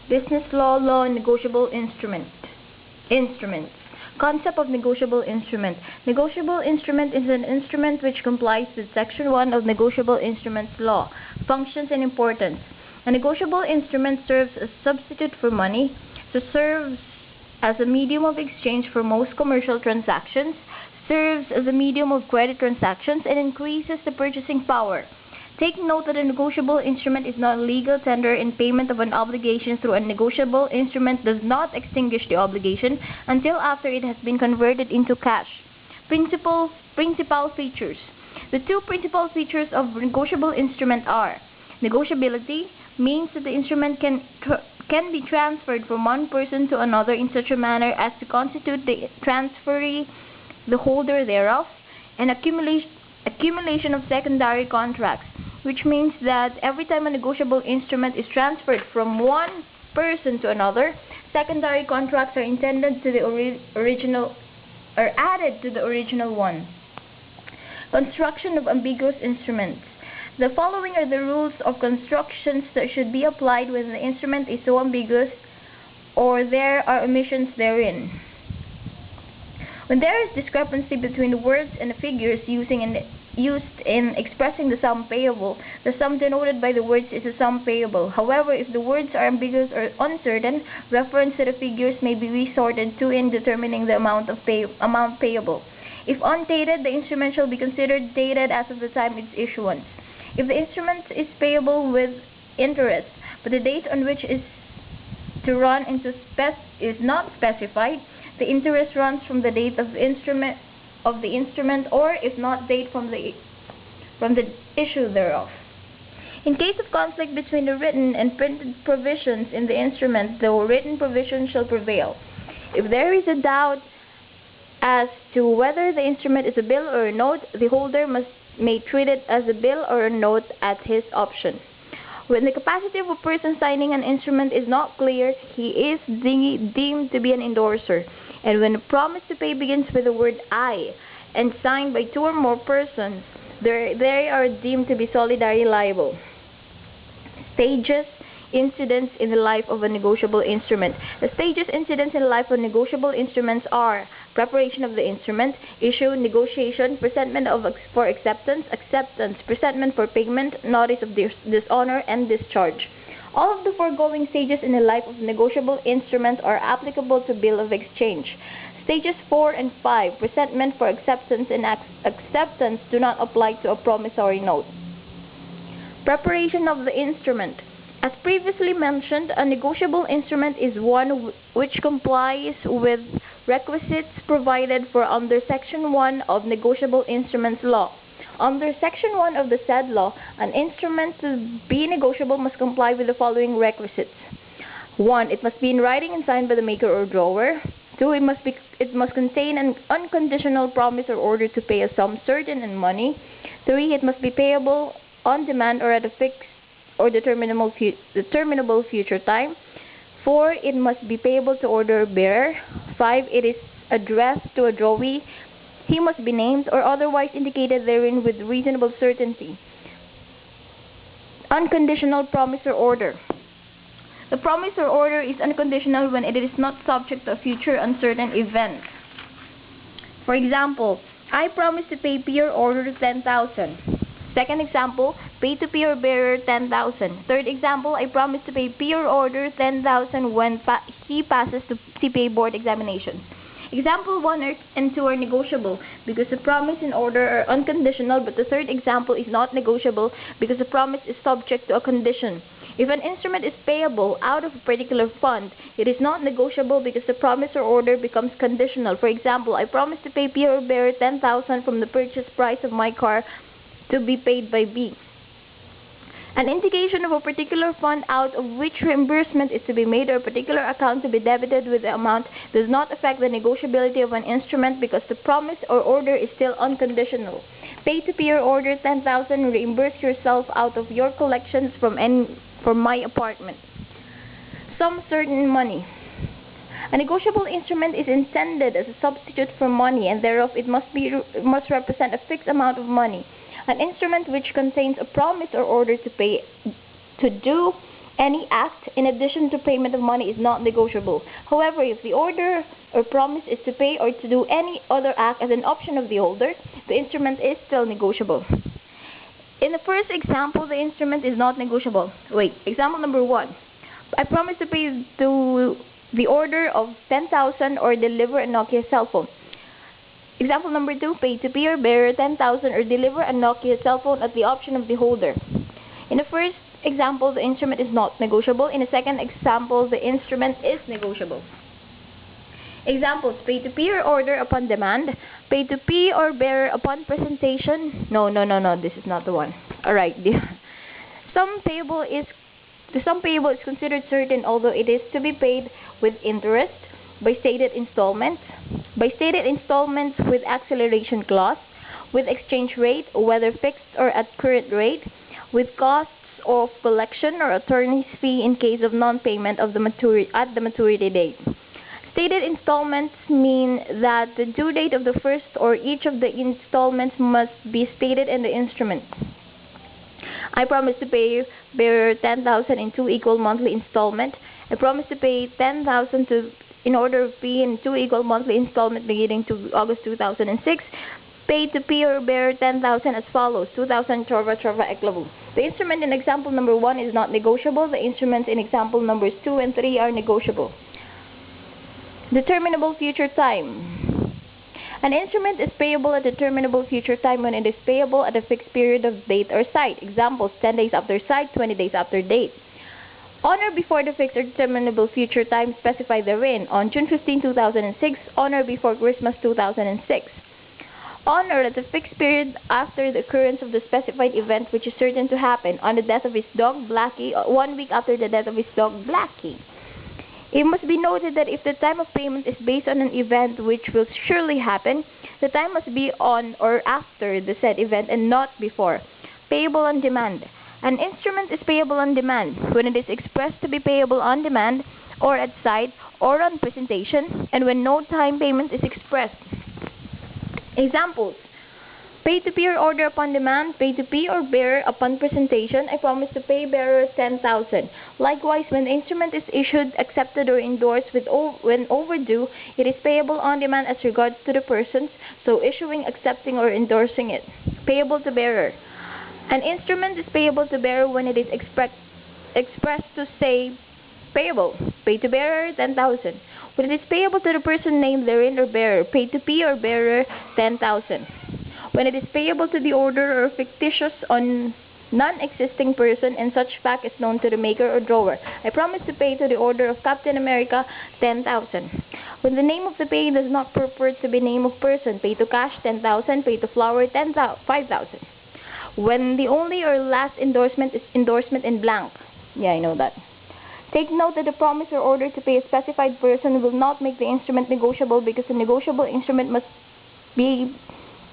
Business law, law, and negotiable instruments. Concept of negotiable instrument. Negotiable instrument is an instrument which complies with Section 1 of Negotiable Instruments Law. Functions and importance. A negotiable instrument serves as a substitute for money, so serves as a medium of exchange for most commercial transactions, serves as a medium of credit transactions, and increases the purchasing power. Take note that a negotiable instrument is not a legal tender in payment of an obligation through a negotiable instrument does not extinguish the obligation until after it has been converted into cash. Principal features. The two principal features of negotiable instrument are negotiability, means that the instrument can be transferred from one person to another in such a manner as to constitute the transferee the holder thereof, and accumulation of secondary contracts, which means that every time a negotiable instrument is transferred from one person to another, secondary contracts are intended to the original or added to the original one. Construction of ambiguous instruments. The following are the rules of constructions that should be applied when the instrument is so ambiguous or there are omissions therein. When there is discrepancy between the words and the figures used in expressing the sum payable, the sum denoted by the words is the sum payable. However, if the words are ambiguous or uncertain, reference to the figures may be resorted to in determining the amount payable. If undated, the instrument shall be considered dated as of the time of its issuance. If the instrument is payable with interest, but the date on which is to run into is not specified, the interest runs from the date of the instrument, or if not, date from the issue thereof. In case of conflict between the written and printed provisions in the instrument, the written provision shall prevail. If there is a doubt as to whether the instrument is a bill or a note, the holder may treat it as a bill or a note at his option. When the capacity of a person signing an instrument is not clear, he is deemed to be an endorser. And when a promise to pay begins with the word I and signed by two or more persons, they are deemed to be solidarily liable. Stages, incidents in the life of a negotiable instrument. The stages, incidents in the life of negotiable instruments are preparation of the instrument, issue, negotiation, presentment for acceptance, presentment for payment, notice of dishonor, and discharge. All of the foregoing stages in the life of negotiable instruments are applicable to bill of exchange. Stages 4 and 5, presentment for acceptance and acceptance, do not apply to a promissory note. Preparation of the instrument. As previously mentioned, a negotiable instrument is one which complies with requisites provided for under Section 1 of Negotiable Instruments Law. Under Section 1 of the said law, an instrument to be negotiable must comply with the following requisites. 1. It must be in writing and signed by the maker or drawer. 2. It must contain an unconditional promise or order to pay a sum certain in money. 3. It must be payable on demand or at a fixed or determinable future time. 4. It must be payable to order bearer. 5. It is addressed to a drawee. He must be named or otherwise indicated therein with reasonable certainty. Unconditional promise or order. The promise or order is unconditional when it is not subject to a future uncertain event. For example, I promise to pay P or order 10,000. Second example, pay to P or bearer 10,000. Third example, I promise to pay P or order 10,000 when he passes the CPA board examination. Example 1 and 2 are negotiable because the promise and order are unconditional, but the third example is not negotiable because the promise is subject to a condition. If an instrument is payable out of a particular fund, it is not negotiable because the promise or order becomes conditional. For example, I promise to pay P or bearer 10,000 from the purchase price of my car to be paid by B. An indication of a particular fund out of which reimbursement is to be made or a particular account to be debited with the amount does not affect the negotiability of an instrument because the promise or order is still unconditional. Pay to P or order 10,000, reimburse yourself out of your collections from my apartment. Sum certain money. A negotiable instrument is intended as a substitute for money, and thereof it must represent a fixed amount of money. An instrument which contains a promise or order to pay, to do, Any act in addition to payment of money is not negotiable. However, if the order or promise is to pay or to do any other act as an option of the holder, the instrument is still negotiable. In the first example, the instrument is not negotiable. Wait, example number 1. I promise to pay to the order of 10,000 or deliver a Nokia cell phone. Example number 2, pay to pay or bearer 10,000 or deliver a Nokia cell phone at the option of the holder. In the first example, the instrument is not negotiable. In the second example, the instrument is negotiable. Examples: pay to pay or order upon demand, pay to pay or bearer upon presentation. No, this is not the one. Alright, the sum payable is considered certain, although it is to be paid with interest, by stated installments with acceleration clause, with exchange rate, whether fixed or at current rate, with costs of collection or attorney's fee in case of non-payment of the maturity date. Stated installments mean that the due date of the first or each of the installments must be stated in the instrument. I promise to pay bearer 10,000 in 2 equal monthly installments. I promise to pay 10,000 in order of fee in 2 equal monthly installments beginning to August 2006. Pay to pay or bearer 10,000 as follows: 2,000 Chorva Eklavu. The instrument in example number 1 is not negotiable. The instruments in example numbers 2 and 3 are negotiable. Determinable future time. An instrument is payable at determinable future time when it is payable at a fixed period of date or site. Examples: 10 days after site, 20 days after date. On or before the fixed or determinable future time specified therein. On June 15, 2006, on or before Christmas 2006. On or at the fixed period after the occurrence of the specified event which is certain to happen. On the death of his dog, Blackie, 1 week after the death of his dog, Blackie. It must be noted that if the time of payment is based on an event which will surely happen, the time must be on or after the said event and not before. Payable on demand. An instrument is payable on demand when it is expressed to be payable on demand or at sight or on presentation, and when no time payment is expressed. Examples: pay to pay or order upon demand, pay to pay or bearer upon presentation. I promise to pay bearer 10,000. Likewise, when the instrument is issued, accepted, or endorsed when overdue, it is payable on demand as regards to the persons so issuing, accepting, or endorsing it. Payable to bearer. An instrument is payable to bearer when it is expressed to say payable. Pay to bearer 10,000. When it is payable to the person named therein or bearer, pay to pay or bearer 10,000. When it is payable to the order or fictitious on non-existing person and such fact is known to the maker or drawer, I promise to pay to the order of Captain America 10,000. When the name of the payee does not purport to be name of person, pay to cash 10,000, pay to flower 5,000. When the only or last endorsement is endorsement in blank. Yeah, I know that. Take note that the promise or order to pay a specified person will not make the instrument negotiable, because the negotiable instrument must be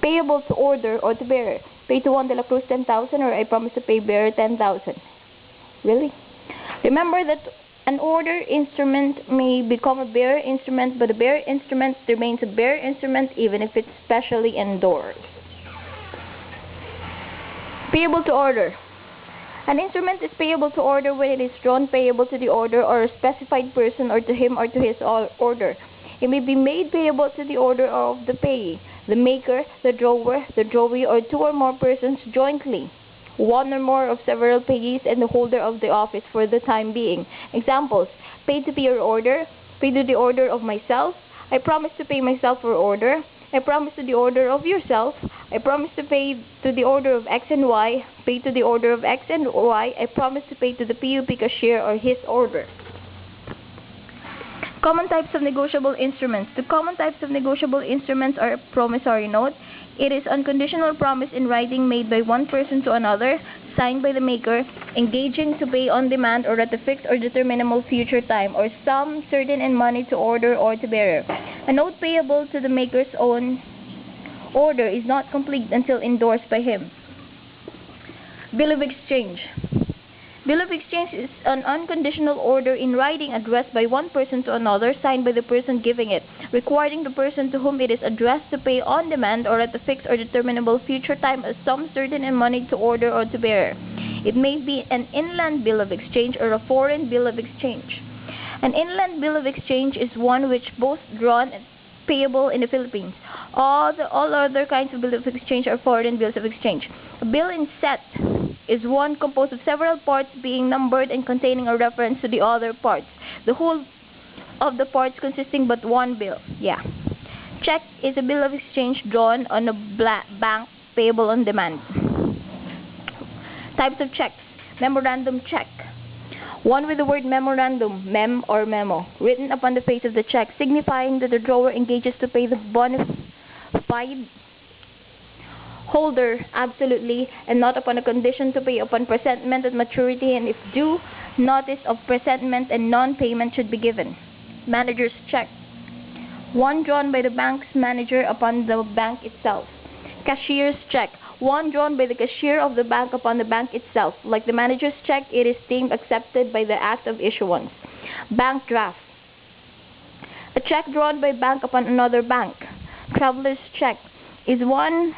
payable to order or to bearer. Pay to Juan de la Cruz 10,000, or I promise to pay bearer 10,000. Really? Remember that an order instrument may become a bearer instrument, but a bearer instrument remains a bearer instrument even if it's specially endorsed. Payable to order. An instrument is payable to order when it is drawn payable to the order or a specified person, or to him or to his order. It may be made payable to the order of the payee, the maker, the drawer, the drawee, or 2 or more persons jointly, 1 or more of several payees, and the holder of the office for the time being. Examples: pay to pay or order, pay to the order of myself, I promise to pay myself for order, I promise to the order of yourself, I promise to pay to the order of X and Y, pay to the order of X and Y, I promise to pay to the PUP cashier or his order. Common types of negotiable instruments. The common types of negotiable instruments are a promissory note. It is unconditional promise in writing made by one person to another, signed by the maker, engaging to pay on demand or at a fixed or determinable future time, or sum certain in money to order or to bearer. A note payable to the maker's own order is not complete until endorsed by him. Bill of exchange. Bill of exchange is an unconditional order in writing addressed by one person to another, signed by the person giving it, requiring the person to whom it is addressed to pay on demand or at a fixed or determinable future time a sum certain in money to order or to bearer. It may be an inland bill of exchange or a foreign bill of exchange. An inland bill of exchange is one which both drawn and payable in the Philippines. All other kinds of bills of exchange are foreign bills of exchange. A bill in set is one composed of several parts being numbered and containing a reference to the other parts. The whole of the parts consisting but one bill. Yeah. Check is a bill of exchange drawn on a bank payable on demand. Types of checks. Memorandum check. One with the word memorandum, mem or memo, written upon the face of the check, signifying that the drawer engages to pay the bona fide holder absolutely and not upon a condition to pay upon presentment at maturity, and if due notice of presentment and non-payment should be given. Manager's check. One drawn by the bank's manager upon the bank itself. Cashier's check. One drawn by the cashier of the bank upon the bank itself. Like the manager's check, it is deemed accepted by the act of issuance. Bank draft. A check drawn by bank upon another bank. Traveler's check is one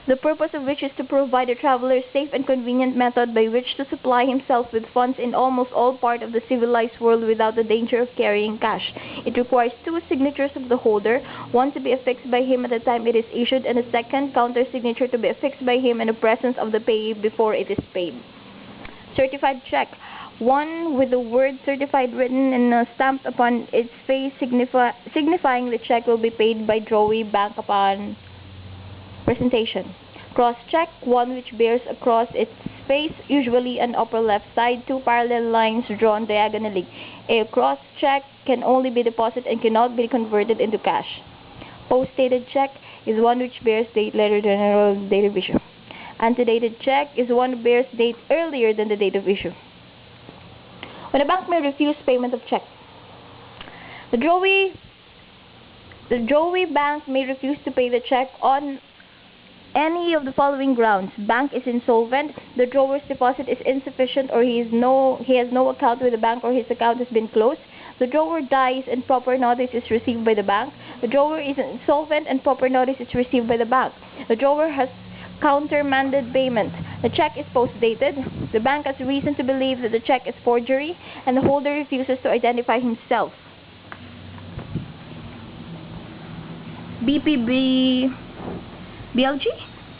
the purpose of which is to provide a traveler safe and convenient method by which to supply himself with funds in almost all parts of the civilized world without the danger of carrying cash. It requires two signatures of the holder, one to be affixed by him at the time it is issued, and a second counter signature to be affixed by him in the presence of the payee before it is paid. Certified check. One with the word certified written and stamped upon its face, signifying the check will be paid by drawee bank upon presentation. Cross check. One which bears across its face, usually an upper left side, two parallel lines drawn diagonally. A cross check can only be deposited and cannot be converted into cash. Post-dated check is one which bears date later than the date of issue. Antedated check is one that bears date earlier than the date of issue. When a bank may refuse payment of check, the drawee bank may refuse to pay the check on any of the following grounds. Bank is insolvent, the drawer's deposit is insufficient, or he has no account with the bank, or his account has been closed. The drawer dies and proper notice is received by the bank. The drawer is insolvent and proper notice is received by the bank. The drawer has countermanded payment. The check is post-dated. The bank has reason to believe that the check is forgery, and the holder refuses to identify himself. BLG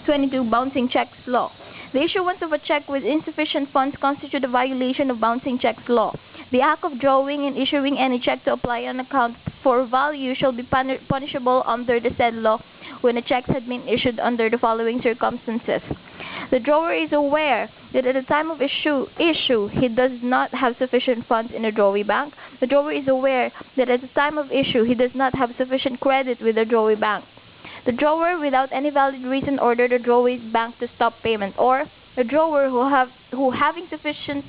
22 Bouncing Checks Law. The issuance of a check with insufficient funds constitutes a violation of bouncing checks law. The act of drawing and issuing any check to apply an account for value shall be punishable under the said law when a check had been issued under the following circumstances. The drawer is aware that at the time of issue he does not have sufficient funds in the drawee bank. The drawer is aware that at the time of issue he does not have sufficient credit with the drawee bank. The drawer, without any valid reason, ordered the drawee bank to stop payment, or the drawer who having sufficient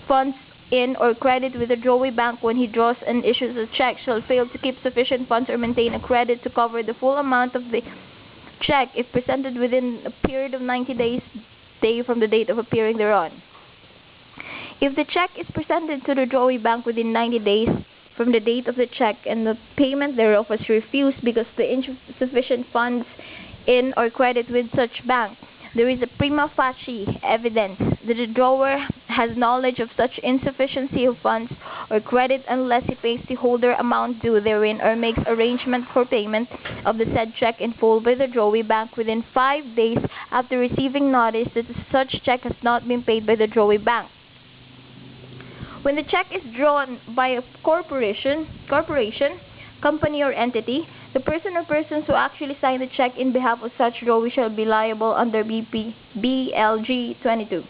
funds in or credit with the drawee bank when he draws and issues a check shall fail to keep sufficient funds or maintain a credit to cover the full amount of the check if presented within a period of 90 days from the date of appearing thereon. If the check is presented to the drawee bank within 90 days from the date of the check and the payment thereof was refused because the insufficient funds in or credit with such bank, there is a prima facie evidence that the drawer has knowledge of such insufficiency of funds or credit unless he pays the holder amount due therein or makes arrangement for payment of the said check in full by the drawee bank within 5 days after receiving notice that such check has not been paid by the drawee bank. When the check is drawn by a corporation, company, or entity, the person or persons who actually sign the check in behalf of such drawee shall be liable under BLG 22.